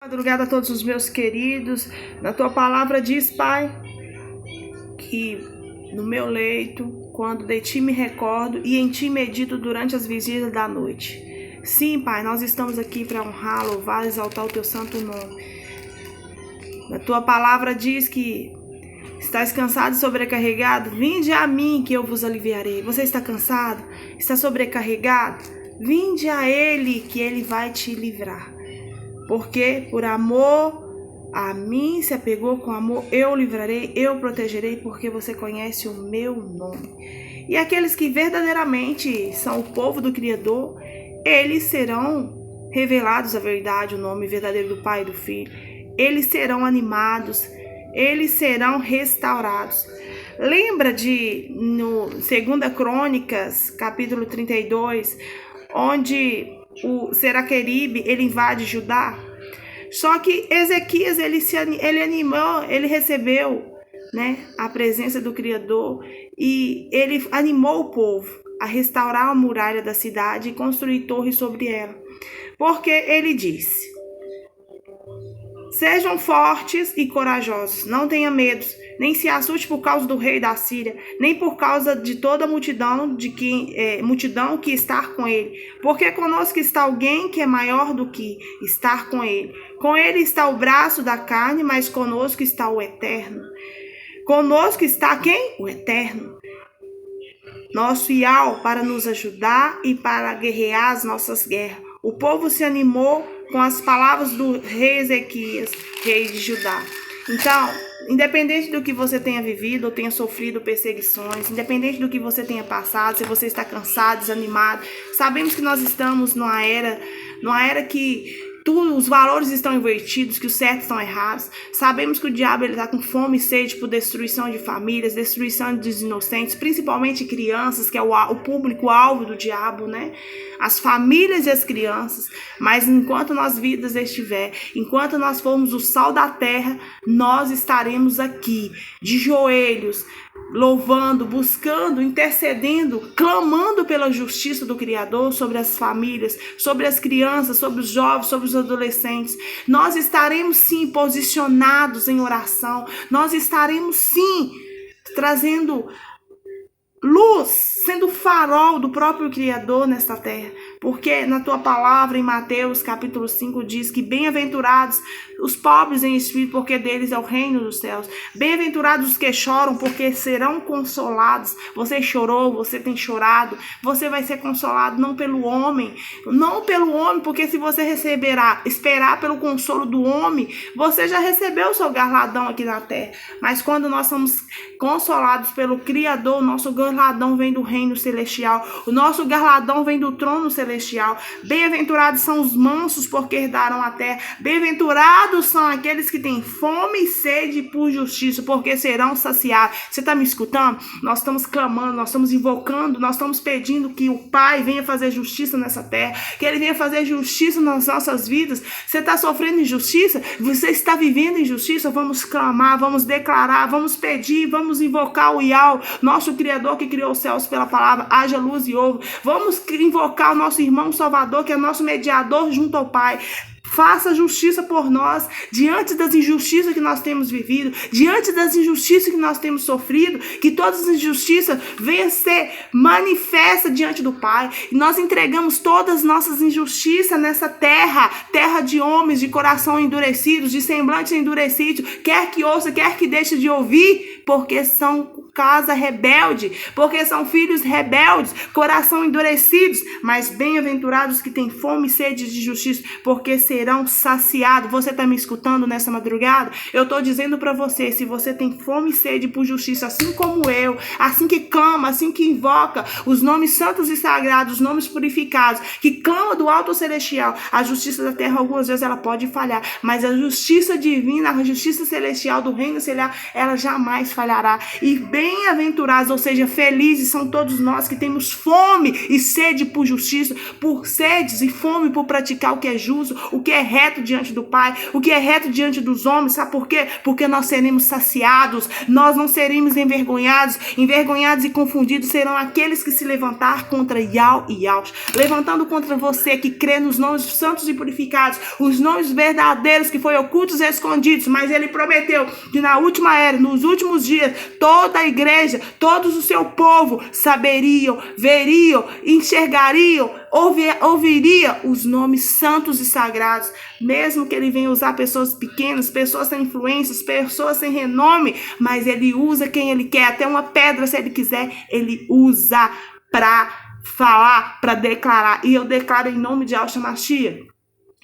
Madrugada a todos os meus queridos. Na tua palavra diz, Pai, que no meu leito, quando de ti me recordo e em ti medito durante as vigílias da noite. Sim, Pai, nós estamos aqui para honrar, louvar, exaltar o teu santo nome. Na tua palavra diz que estás cansado e sobrecarregado? Vinde a mim que eu vos aliviarei. Você está cansado? Está sobrecarregado? Vinde a Ele que Ele vai te livrar. Porque por amor a mim se apegou, com amor eu o livrarei, eu o protegerei, porque você conhece o meu nome. E aqueles que verdadeiramente são o povo do Criador, eles serão revelados a verdade, o nome verdadeiro do Pai e do Filho. Eles serão animados, eles serão restaurados. Lembra no 2 Crônicas, capítulo 32, onde o Senaqueribe, ele invade Judá? Só que Ezequias, ele animou, ele recebeu, a presença do Criador, e ele animou o povo a restaurar a muralha da cidade e construir torres sobre ela. Porque ele disse: sejam fortes e corajosos, não tenha medo, nem se assuste por causa do rei da Síria, nem por causa de toda a multidão que está com ele. Porque conosco está alguém que é maior do que estar com ele. Com ele está o braço da carne, mas conosco está o Eterno. Conosco está quem? O Eterno. Nosso Iau, para nos ajudar e para guerrear as nossas guerras. O povo se animou com as palavras do rei Ezequias, rei de Judá. Então, independente do que você tenha vivido ou tenha sofrido perseguições, independente do que você tenha passado, se você está cansado, desanimado, sabemos que nós estamos numa era que os valores estão invertidos, que os certos estão errados. Sabemos que o diabo está com fome e sede por destruição de famílias, destruição dos inocentes, principalmente crianças, que é o público-alvo do diabo, as famílias e as crianças. Mas enquanto nossas vidas estiver, enquanto nós formos o sal da terra, nós estaremos aqui, de joelhos, louvando, buscando, intercedendo, clamando pela justiça do Criador sobre as famílias, sobre as crianças, sobre os jovens, sobre os adolescentes. Nós estaremos sim posicionados em oração, nós estaremos sim trazendo luz, sendo farol do próprio Criador nesta terra. Porque na tua palavra em Mateus capítulo 5 diz que bem-aventurados os pobres em espírito, porque deles é o reino dos céus. Bem-aventurados os que choram, porque serão consolados. Você chorou, você tem chorado, você vai ser consolado não pelo homem, porque se você esperar pelo consolo do homem, você já recebeu o seu galardão aqui na terra. Mas quando nós somos consolados pelo Criador, o nosso galardão vem do reino celestial, o nosso galardão vem do trono celestial. Bem-aventurados são os mansos, porque herdarão a terra. Bem-aventurados são aqueles que têm fome e sede por justiça, porque serão saciados. Você está me escutando? Nós estamos clamando, nós estamos invocando, nós estamos pedindo que o Pai venha fazer justiça nessa terra, que Ele venha fazer justiça nas nossas vidas. Você está sofrendo injustiça? Você está vivendo injustiça? Vamos clamar, vamos declarar, vamos pedir, vamos invocar o Iau, nosso Criador que criou os céus pela palavra, haja luz e houve. Vamos invocar o nosso irmão Salvador, que é nosso mediador junto ao Pai. Faça justiça por nós, diante das injustiças que nós temos vivido, diante das injustiças que nós temos sofrido, que todas as injustiças venham ser manifestas diante do Pai. E nós entregamos todas as nossas injustiças nessa terra de homens, de coração endurecidos, de semblante endurecido, quer que ouça, quer que deixe de ouvir, porque são casa rebelde, porque são filhos rebeldes, coração endurecidos, mas bem-aventurados que têm fome e sede de justiça, porque serão saciados. Você está me escutando nessa madrugada? Eu estou dizendo para você, se você tem fome e sede por justiça, assim como eu, assim que clama, assim que invoca os nomes santos e sagrados, os nomes purificados, que clama do alto celestial, a justiça da terra algumas vezes ela pode falhar, mas a justiça divina, a justiça celestial do reino celestial, ela jamais falhará. E Bem-aventurados, ou seja, felizes são todos nós que temos fome e sede por justiça, por sedes e fome por praticar o que é justo, o que é reto diante do Pai, o que é reto diante dos homens. Sabe por quê? Porque nós seremos saciados, nós não seremos envergonhados. Envergonhados e confundidos serão aqueles que se levantar contra Yau e Yaus, levantando contra você que crê nos nomes santos e purificados, os nomes verdadeiros que foram ocultos e escondidos, mas ele prometeu que na última era, nos últimos dias, toda a igreja, todos o seu povo saberiam, veriam, enxergariam, ouviria os nomes santos e sagrados, mesmo que ele venha usar pessoas pequenas, pessoas sem influências, pessoas sem renome, mas ele usa quem ele quer, até uma pedra, se ele quiser, ele usa para falar, para declarar. E eu declaro em nome de Yahshua Mashiach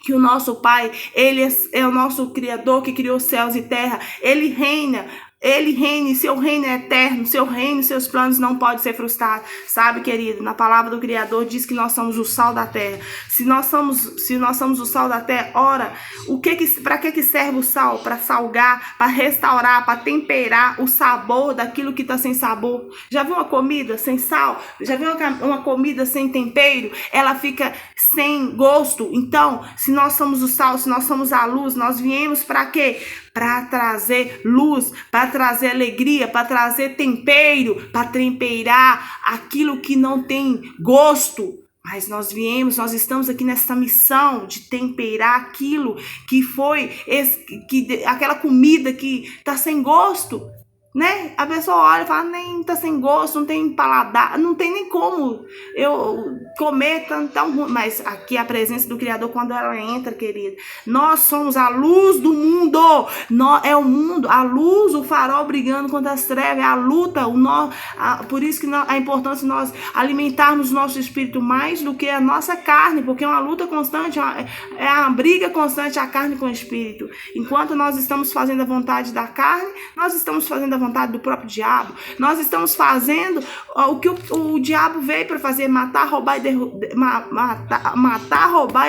que o nosso Pai, ele é o nosso Criador que criou céus e terra. Ele reina, e seu reino é eterno, seu reino e seus planos não podem ser frustrados. Sabe, querido, na palavra do Criador diz que nós somos o sal da terra. Se nós somos o sal da terra, ora, para que serve o sal? Para salgar, para restaurar, para temperar o sabor daquilo que está sem sabor. Já viu uma comida sem sal? Já viu uma comida sem tempero? Ela fica sem gosto. Então, se nós somos o sal, se nós somos a luz, nós viemos para quê? Para trazer luz, para trazer alegria, para trazer tempero, para temperar aquilo que não tem gosto. Mas nós estamos aqui nessa missão de temperar aquilo que foi, aquela comida que está sem gosto, né? A pessoa olha e fala, nem tá sem gosto, não tem paladar, não tem nem como eu comer tão ruim. Mas aqui a presença do Criador, quando ela entra, querida, nós somos a luz do mundo, é o mundo, a luz, o farol brigando contra as trevas, é a luta, por isso que a importância de nós alimentarmos o nosso espírito mais do que a nossa carne, porque é uma luta constante, é uma briga constante a carne com o espírito. Enquanto nós estamos fazendo a vontade da carne, nós estamos fazendo a vontade do próprio diabo. Nós estamos fazendo o que o diabo veio para fazer, matar, roubar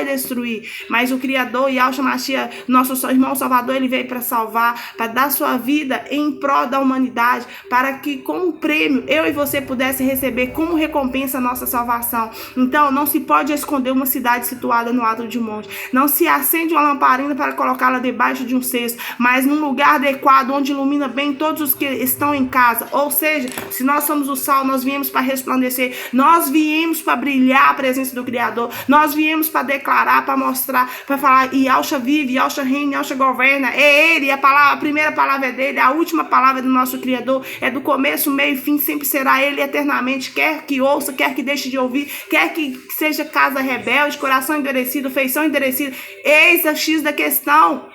e destruir. Mas o Criador, Yahshua Mashiach, nosso irmão Salvador, ele veio para salvar, para dar sua vida em prol da humanidade, para que com o prêmio eu e você pudesse receber como recompensa a nossa salvação. Então não se pode esconder uma cidade situada no alto de um monte. Não se acende uma lamparina para colocá-la debaixo de um cesto, mas num lugar adequado onde ilumina bem todos os que estão em casa. Ou seja, se nós somos o sal, nós viemos para resplandecer, nós viemos para brilhar a presença do Criador, nós viemos para declarar, para mostrar, para falar, Yahshua vive, Yahshua reina, Yahshua governa, é Ele, a primeira palavra é dele, a última palavra é do nosso Criador, é do começo, meio e fim, sempre será Ele eternamente, quer que ouça, quer que deixe de ouvir, quer que seja casa rebelde, coração endurecido, feição endurecida. Eis a X da questão.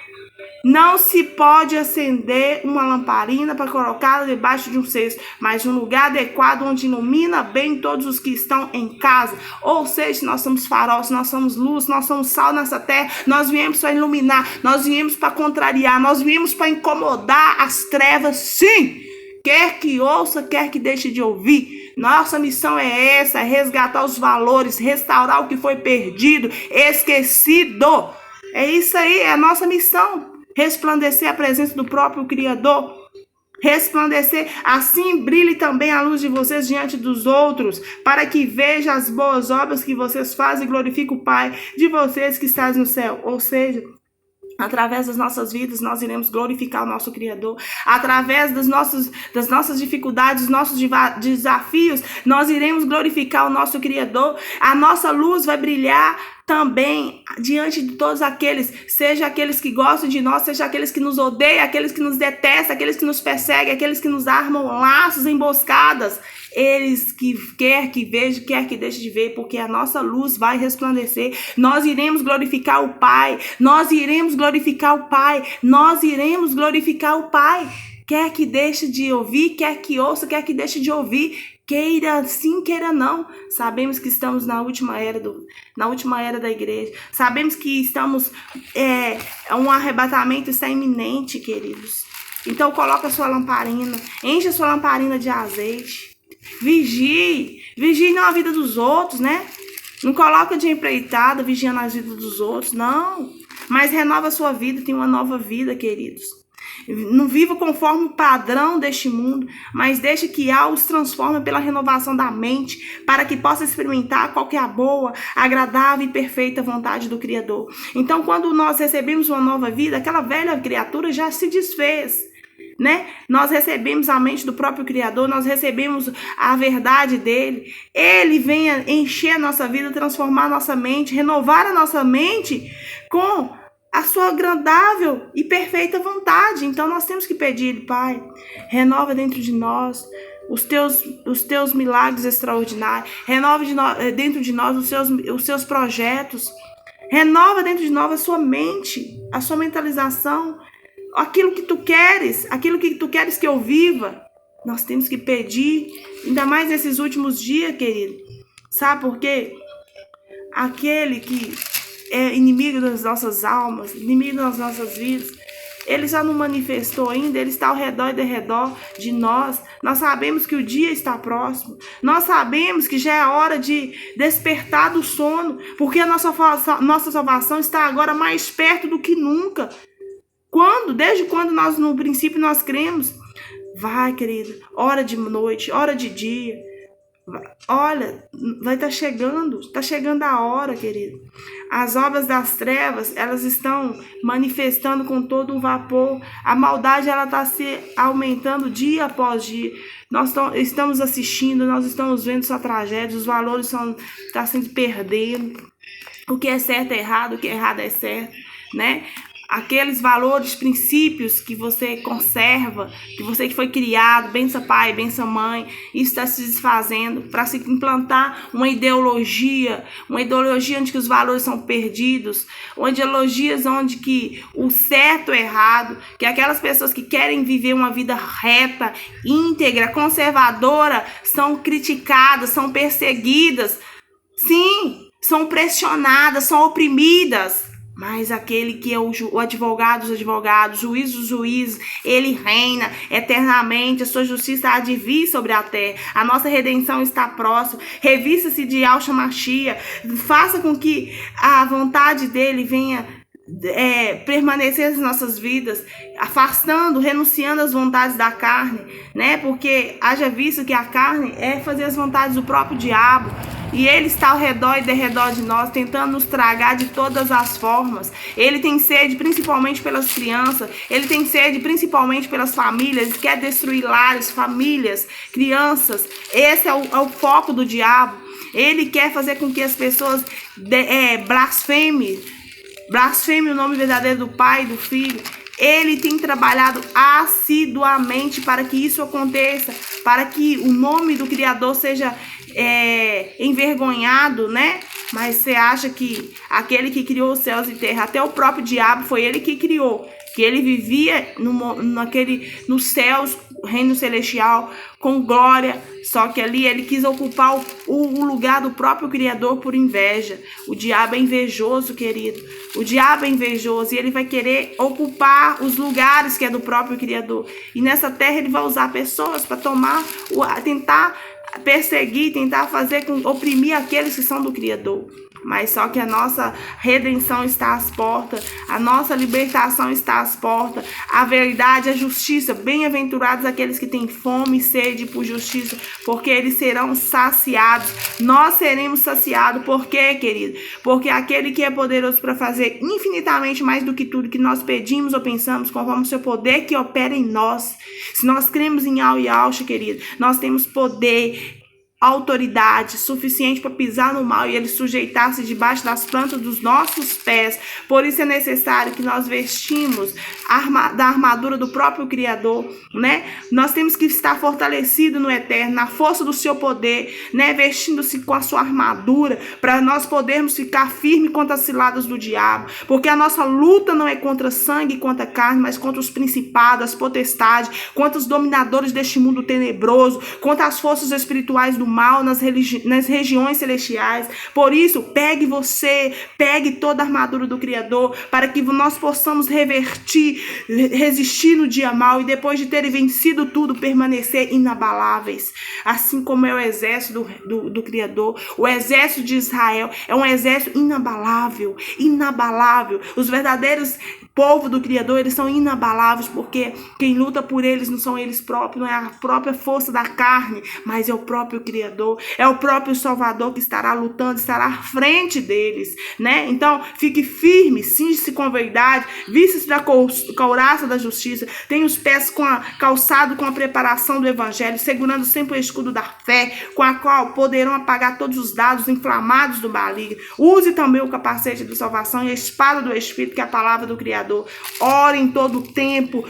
Não se pode acender uma lamparina para colocá-la debaixo de um cesto, mas um lugar adequado onde ilumina bem todos os que estão em casa. Ou seja, nós somos farol, nós somos luz, nós somos sal nessa terra, nós viemos para iluminar, nós viemos para contrariar, nós viemos para incomodar as trevas, sim! Quer que ouça, quer que deixe de ouvir. Nossa missão é essa, é resgatar os valores, restaurar o que foi perdido, esquecido. É isso aí, é a nossa missão. Resplandecer a presença do próprio Criador. Resplandecer, assim brilhe também a luz de vocês diante dos outros, para que veja as boas obras que vocês fazem e glorifique o Pai de vocês que está no céu. Ou seja, através das nossas vidas, nós iremos glorificar o nosso Criador. Através das nossas dificuldades, dos nossos desafios, nós iremos glorificar o nosso Criador. A nossa luz vai brilhar também diante de todos aqueles, seja aqueles que gostam de nós, seja aqueles que nos odeiam, aqueles que nos detestam, aqueles que nos perseguem, aqueles que nos armam laços, emboscadas. Eles que quer que veja, quer que deixe de ver, porque a nossa luz vai resplandecer. Nós iremos glorificar o Pai. Nós iremos glorificar o Pai. Nós iremos glorificar o Pai. Quer que deixe de ouvir, quer que ouça, quer que deixe de ouvir. Queira sim, queira não. Sabemos que estamos na última era da igreja. Sabemos que estamos um arrebatamento está iminente, queridos. Então coloca a sua lamparina, enche a sua lamparina de azeite. Vigie não a vida dos outros, né? Não coloca de empreitada vigiando as vidas dos outros, não. Mas renova a sua vida, tem uma nova vida, queridos. Não viva conforme o padrão deste mundo, mas deixe que algo os transforme pela renovação da mente, para que possa experimentar qual que é a boa, agradável e perfeita vontade do Criador. Então, quando nós recebemos uma nova vida, aquela velha criatura já se desfez, né? Nós recebemos a mente do próprio Criador, nós recebemos a verdade dele. Ele vem encher a nossa vida, transformar a nossa mente, renovar a nossa mente com a sua agradável e perfeita vontade. Então nós temos que pedir, Pai, renova dentro de nós os teus milagres extraordinários, renova dentro de nós os seus projetos, renova dentro de nós a sua mente, a sua mentalização, aquilo que tu queres que eu viva. Nós temos que pedir, ainda mais nesses últimos dias, querido. Sabe por quê? Aquele que é inimigo das nossas almas, inimigo das nossas vidas, ele já não manifestou ainda, ele está ao redor e derredor de nós. Nós sabemos que o dia está próximo. Nós sabemos que já é hora de despertar do sono, porque a nossa salvação está agora mais perto do que nunca. Desde quando nós, no princípio, nós cremos? Vai, querida, hora de noite, hora de dia. Olha, vai estar chegando, está chegando a hora, querido. As obras das trevas, elas estão manifestando com todo um vapor. A maldade, ela está se aumentando dia após dia. Nós estamos assistindo, nós estamos vendo sua tragédia, os valores estão sendo perdendo. O que é certo é errado, o que é errado é certo, né? Aqueles valores, princípios que você conserva, que foi criado, bença pai, bença mãe, isso está se desfazendo para se implantar uma ideologia onde que os valores são perdidos, ideologias onde que o certo é errado, que aquelas pessoas que querem viver uma vida reta, íntegra, conservadora, são criticadas, são perseguidas, sim, são pressionadas, são oprimidas. Mas aquele que é o advogado dos advogados, juiz dos juízes, ele reina eternamente, a sua justiça há de vir sobre a terra, a nossa redenção está próxima. Revista-se de Yahshua Mashiach, faça com que a vontade dele venha permanecer nas nossas vidas, afastando, renunciando às vontades da carne, né? Porque haja visto que a carne é fazer as vontades do próprio diabo, e ele está ao redor e derredor de nós, tentando nos tragar de todas as formas. Ele tem sede principalmente pelas crianças, ele tem sede principalmente pelas famílias, ele quer destruir lares, famílias, crianças. Esse é o foco do diabo. Ele quer fazer com que as pessoas blasfemem o nome verdadeiro do Pai e do Filho. Ele tem trabalhado assiduamente para que isso aconteça, para que o nome do Criador seja envergonhado, né? Mas você acha que aquele que criou os céus e terra, até o próprio diabo, foi ele que criou, que ele vivia nos céus, reino celestial, com glória, só que ali ele quis ocupar o lugar do próprio Criador por inveja. O diabo é invejoso, querido. O diabo é invejoso e ele vai querer ocupar os lugares que é do próprio Criador. E nessa terra ele vai usar pessoas para tentar perseguir, tentar oprimir aqueles que são do Criador. Mas só que a nossa redenção está às portas, a nossa libertação está às portas, a verdade, a justiça, bem-aventurados aqueles que têm fome e sede por justiça, porque eles serão saciados. Nós seremos saciados. Por quê, querido? Porque aquele que é poderoso para fazer infinitamente mais do que tudo que nós pedimos ou pensamos, conforme o seu poder que opera em nós. Se nós cremos em Yahshua, querido, nós temos poder, autoridade suficiente para pisar no mal e ele sujeitar-se debaixo das plantas dos nossos pés. Por isso é necessário que nós vestimos da armadura do próprio Criador, né? Nós temos que estar fortalecidos no eterno, na força do seu poder, né? Vestindo-se com a sua armadura, para nós podermos ficar firmes contra as ciladas do diabo, porque a nossa luta não é contra sangue e contra carne, mas contra os principados, as potestades, contra os dominadores deste mundo tenebroso, contra as forças espirituais do mal nas regiões celestiais. Por isso, pegue toda a armadura do Criador, para que nós possamos resistir no dia mal e depois de terem vencido tudo, permanecer inabaláveis. Assim como é o exército do Criador, o exército de Israel é um exército inabalável, inabalável. Os verdadeiros povo do Criador, eles são inabaláveis, porque quem luta por eles não são eles próprios, não é a própria força da carne, mas é o próprio Criador, é o próprio Salvador que estará lutando, estará à frente deles, né? Então, fique firme, cinge-se com a verdade, vista-se da couraça da justiça, tenha os pés calçados com a preparação do evangelho, segurando sempre o escudo da fé, com a qual poderão apagar todos os dados inflamados do maligno. Use também o capacete da salvação e a espada do Espírito, que é a palavra do Criador. Ore em todo o tempo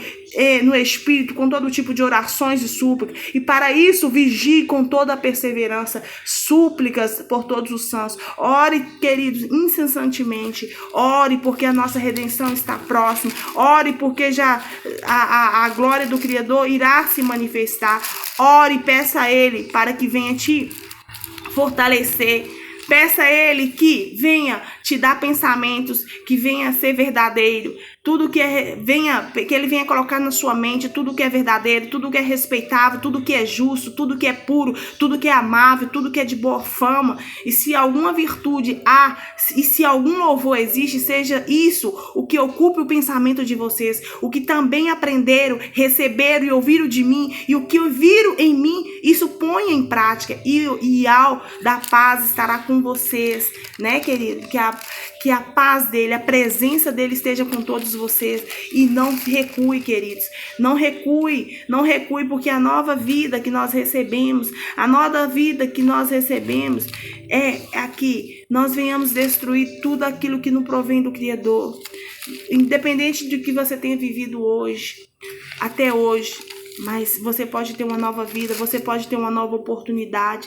no Espírito, com todo tipo de orações e súplicas. E para isso, vigie com toda a perseverança, súplicas por todos os santos. Ore, queridos, incessantemente. Ore, porque a nossa redenção está próxima. Ore, porque já a glória do Criador irá se manifestar. Ore, peça a Ele para que venha te fortalecer. Peça a Ele que venha te dar pensamentos, que venha ser verdadeiro. Tudo que Ele venha colocar na sua mente, tudo que é verdadeiro, tudo que é respeitável, tudo que é justo, tudo que é puro, tudo que é amável, tudo que é de boa fama. E se alguma virtude há, e se algum louvor existe, seja isso o que ocupe o pensamento de vocês, o que também aprenderam, receberam e ouviram de mim, e o que ouviram em mim, isso ponha em prática, e ao da paz estará com vocês, né, querido? Que a paz dele, a presença dele esteja com todos vocês. E não recue, queridos. Não recue, porque a nova vida que nós recebemos, é aqui. Nós venhamos destruir tudo aquilo que não provém do Criador. Independente de que você tenha vivido hoje, até hoje. Mas você pode ter uma nova vida, você pode ter uma nova oportunidade.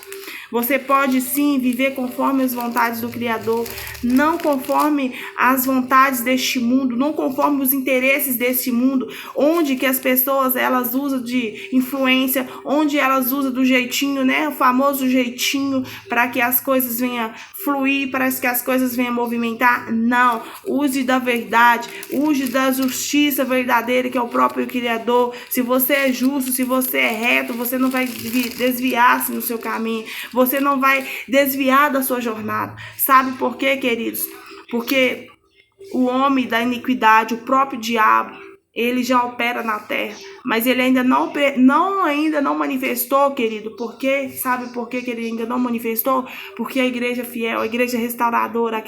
Você pode sim viver conforme as vontades do Criador, não conforme as vontades deste mundo, não conforme os interesses deste mundo, onde que as pessoas elas usam de influência, onde elas usam do jeitinho, né, o famoso jeitinho, para que as coisas venham fluir, para que as coisas venham movimentar. Não, use da verdade, use da justiça verdadeira, que é o próprio Criador. Se você é justo, se você é reto, você não vai desviar-se no seu caminho, você não vai desviar da sua jornada. Sabe por quê, queridos? Porque o homem da iniquidade, o próprio diabo, ele já opera na terra, mas ele ainda não manifestou, querido. Por quê? Sabe por quê que ele ainda não manifestou? Porque a igreja fiel, a igreja restauradora,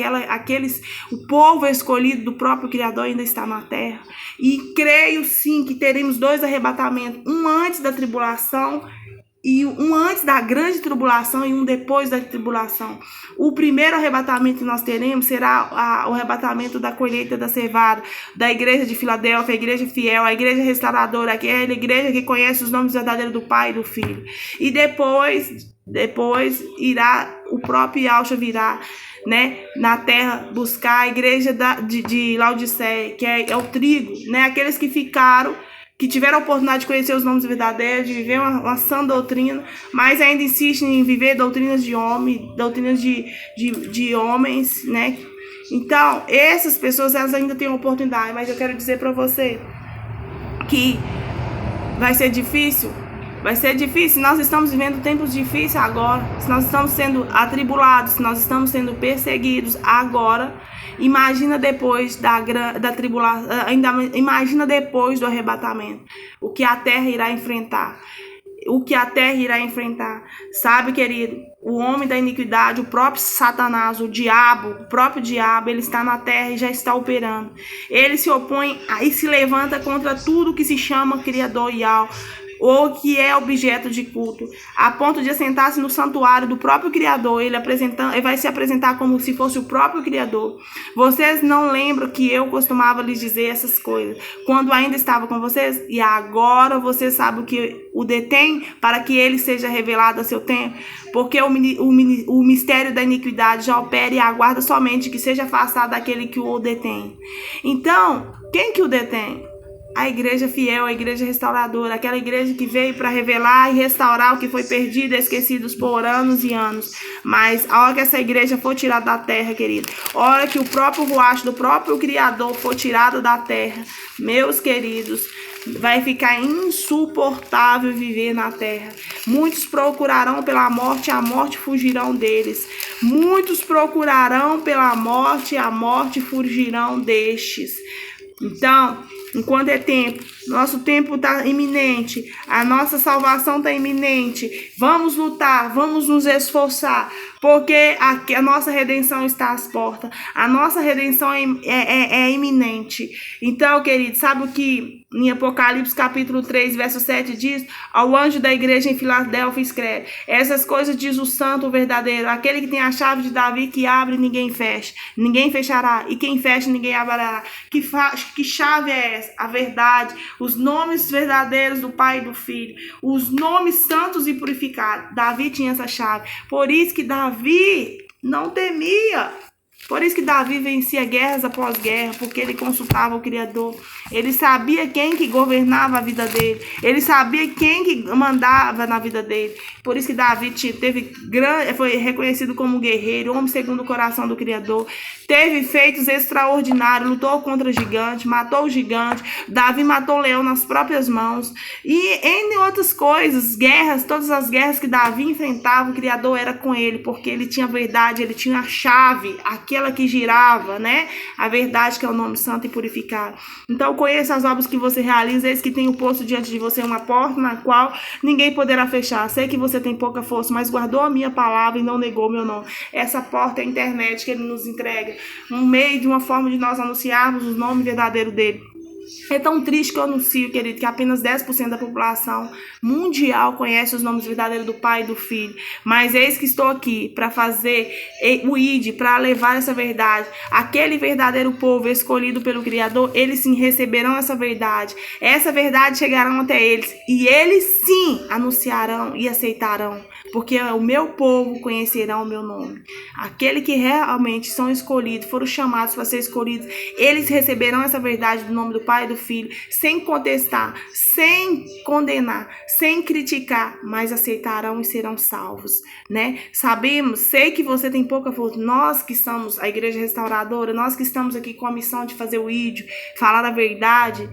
o povo escolhido do próprio Criador ainda está na terra. E creio sim que teremos 2 arrebatamentos, um antes da tribulação, e um antes da grande tribulação e um depois da tribulação. O primeiro arrebatamento que nós teremos será o arrebatamento da colheita da cevada, da igreja de Filadélfia, a igreja fiel, a igreja restauradora, aquela igreja que conhece os nomes verdadeiros do Pai e do Filho. E depois irá, o próprio Yahshua virá, né, na terra buscar a igreja de Laodiceia, que é o trigo, né, aqueles que tiveram a oportunidade de conhecer os nomes verdadeiros, de viver uma sã doutrina, mas ainda insistem em viver doutrinas de homens, né? Então, essas pessoas, elas ainda têm uma oportunidade, mas eu quero dizer para você que vai ser difícil. Nós estamos vivendo tempos difíceis agora, se nós estamos sendo atribulados, se nós estamos sendo perseguidos agora, imagina depois da tribulação, imagina depois do arrebatamento, o que a terra irá enfrentar. Sabe, querido, o homem da iniquidade, o próprio Satanás, o próprio diabo, ele está na terra e já está operando. Ele se opõe e se levanta contra tudo que se chama Criador Yahweh, ou que é objeto de culto, a ponto de assentar-se no santuário do próprio Criador. Ele vai se apresentar como se fosse o próprio Criador. Vocês não lembram que eu costumava lhes dizer essas coisas quando ainda estava com vocês? E agora vocês sabem o que o detém, para que ele seja revelado a seu tempo, porque o mistério da iniquidade já opera e aguarda somente que seja afastado daquele que o detém. Então, quem que o detém? a igreja fiel, a igreja restauradora, aquela igreja que veio para revelar e restaurar o que foi perdido e esquecido por anos e anos. Mas a hora que essa igreja for tirada da terra, querido, a hora que o próprio ruacho do próprio Criador for tirado da terra, meus queridos, vai ficar insuportável viver na terra. Muitos procurarão pela morte, a morte fugirão deles. Muitos procurarão pela morte, a morte fugirão destes. Então, enquanto é tempo, nosso tempo está iminente, a nossa salvação está iminente. Vamos lutar, vamos nos esforçar, porque a nossa redenção está às portas. A nossa redenção é iminente. Então, querido, sabe o que em Apocalipse capítulo 3, verso 7 diz? Ao anjo da igreja em Filadélfia escreve: essas coisas diz o santo, o verdadeiro, aquele que tem a chave de Davi, que abre e ninguém fecha, ninguém fechará, e quem fecha ninguém abrirá. Que chave é essa? A verdade, os nomes verdadeiros do Pai e do Filho, os nomes santos e purificados. Davi tinha essa chave, por isso que Davi não temia. Por isso que Davi vencia guerras após guerra, porque ele consultava o Criador. Ele sabia quem que governava a vida dele. Ele sabia quem que mandava na vida dele. Por isso que Davi foi reconhecido como guerreiro, homem segundo o coração do Criador. Teve feitos extraordinários, lutou contra gigante, matou o gigante. Davi matou o leão nas próprias mãos. E entre outras coisas, guerras, todas as guerras que Davi enfrentava, o Criador era com ele, porque ele tinha a verdade, ele tinha a chave, aquela que girava, né? A verdade, que é o nome santo e purificado. Então, conheça as obras que você realiza, eis que tem o posto diante de você uma porta na qual ninguém poderá fechar. Sei que você tem pouca força, mas guardou a minha palavra e não negou meu nome. Essa porta é a internet que ele nos entrega, um meio de uma forma de nós anunciarmos o nome verdadeiro dele. É tão triste que eu anuncio, querido, que apenas 10% da população mundial conhece os nomes verdadeiros do Pai e do Filho. Mas eis que estou aqui para fazer o ID, para levar essa verdade. Aquele verdadeiro povo escolhido pelo Criador, eles sim receberão essa verdade. Essa verdade chegará até eles e eles sim anunciarão e aceitarão. Porque o meu povo conhecerá o meu nome. Aquele que realmente são escolhidos, foram chamados para ser escolhidos, eles receberão essa verdade do nome do Pai e do Filho, sem contestar, sem condenar, sem criticar, mas aceitarão e serão salvos, né? Sei que você tem pouca força. Nós que somos a Igreja Restauradora, nós que estamos aqui com a missão de fazer o vídeo, falar a verdade,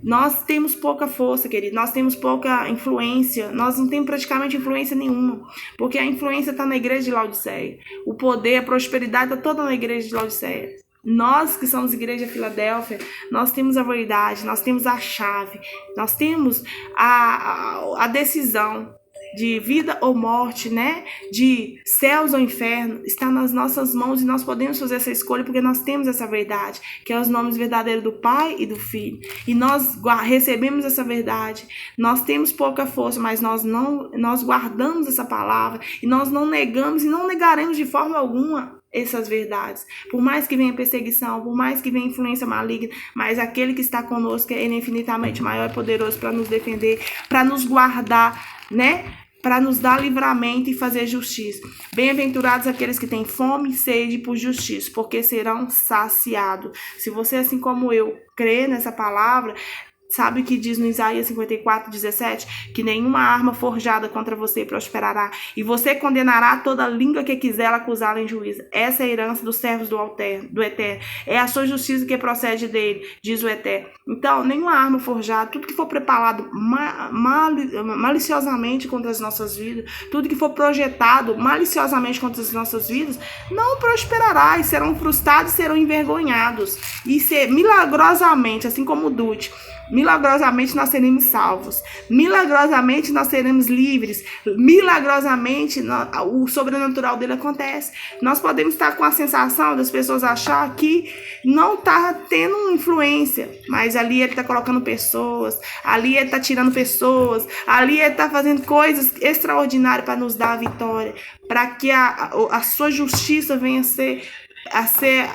nós temos pouca força, querido. Nós temos pouca influência. Nós não temos praticamente influência nenhuma. Porque a influência está na igreja de Laodiceia. O poder, a prosperidade está toda na igreja de Laodiceia. Nós que somos igreja Filadélfia, nós temos a verdade, nós temos a chave, nós temos a decisão de vida ou morte, né? De céus ou inferno, está nas nossas mãos e nós podemos fazer essa escolha porque nós temos essa verdade, que é os nomes verdadeiros do Pai e do Filho. E nós recebemos essa verdade. Nós temos pouca força, mas nós guardamos essa palavra e nós não negamos e não negaremos de forma alguma essas verdades. Por mais que venha perseguição, por mais que venha influência maligna, mas aquele que está conosco, ele é infinitamente maior e poderoso para nos defender, para nos guardar, né? Para nos dar livramento e fazer justiça. Bem-aventurados aqueles que têm fome e sede por justiça, porque serão saciados. Se você, assim como eu, crê nessa palavra, sabe o que diz no Isaías 54, 17? Que nenhuma arma forjada contra você prosperará, e você condenará toda língua que quiser acusá-la em juízo. Essa é a herança dos servos do Eterno. É a sua justiça que procede dele, diz o Eterno. Então, nenhuma arma forjada, tudo que for preparado maliciosamente contra as nossas vidas, tudo que for projetado maliciosamente contra as nossas vidas, não prosperará, e serão frustrados e serão envergonhados. E milagrosamente, assim como o Dute, milagrosamente nós seremos salvos, milagrosamente nós seremos livres, milagrosamente o sobrenatural dele acontece. Nós podemos estar com a sensação das pessoas achar que não está tendo influência, mas ali ele está colocando pessoas, ali ele está tirando pessoas, ali ele está fazendo coisas extraordinárias para nos dar a vitória, para que a sua justiça venha a ser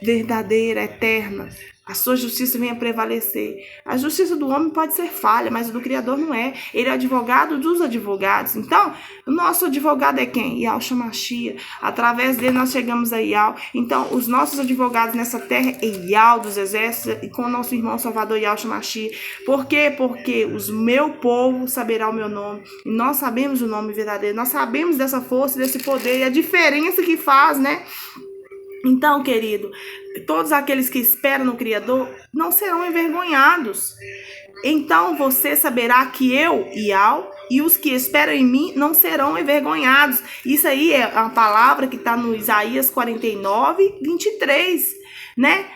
verdadeira, eterna. A sua justiça venha prevalecer. A justiça do homem pode ser falha, mas a do Criador não é. Ele é advogado dos advogados. Então, o nosso advogado é quem? Yahshua Mashiach. Através dele nós chegamos a Yahweh. Então, os nossos advogados nessa terra é Yahweh dos exércitos e com o nosso irmão Salvador Yahshua Mashiach. Por quê? Porque o meu povo saberá o meu nome. E nós sabemos o nome verdadeiro. Nós sabemos dessa força, desse poder e a diferença que faz, né? Então, querido, todos aqueles que esperam no Criador não serão envergonhados. Então você saberá que eu, Yahweh, e os que esperam em mim não serão envergonhados. Isso aí é a palavra que está no Isaías 49, 23, né?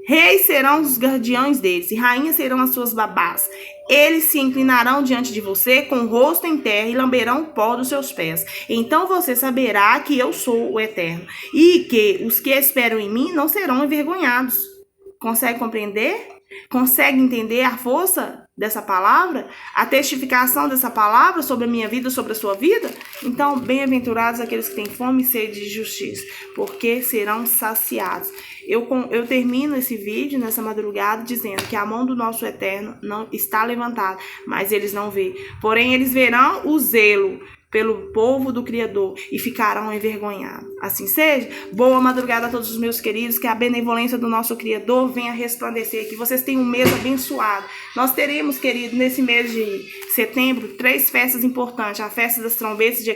Reis serão os guardiões deles, e rainhas serão as suas babás. Eles se inclinarão diante de você com o rosto em terra e lamberão o pó dos seus pés. Então você saberá que eu sou o Eterno, e que os que esperam em mim não serão envergonhados. Consegue compreender? Consegue entender a força dessa palavra? A testificação dessa palavra sobre a minha vida, sobre a sua vida? Então, bem-aventurados aqueles que têm fome e sede de justiça, porque serão saciados. Eu termino esse vídeo nessa madrugada dizendo que a mão do nosso Eterno não está levantada, mas eles não veem. Porém, eles verão o zelo pelo povo do Criador e ficarão envergonhados. Assim seja. Boa madrugada a todos os meus queridos, que a benevolência do nosso Criador venha resplandecer, que vocês tenham um mês abençoado. Nós teremos, querido, nesse mês de setembro, 3 festas importantes: a festa das trombetas de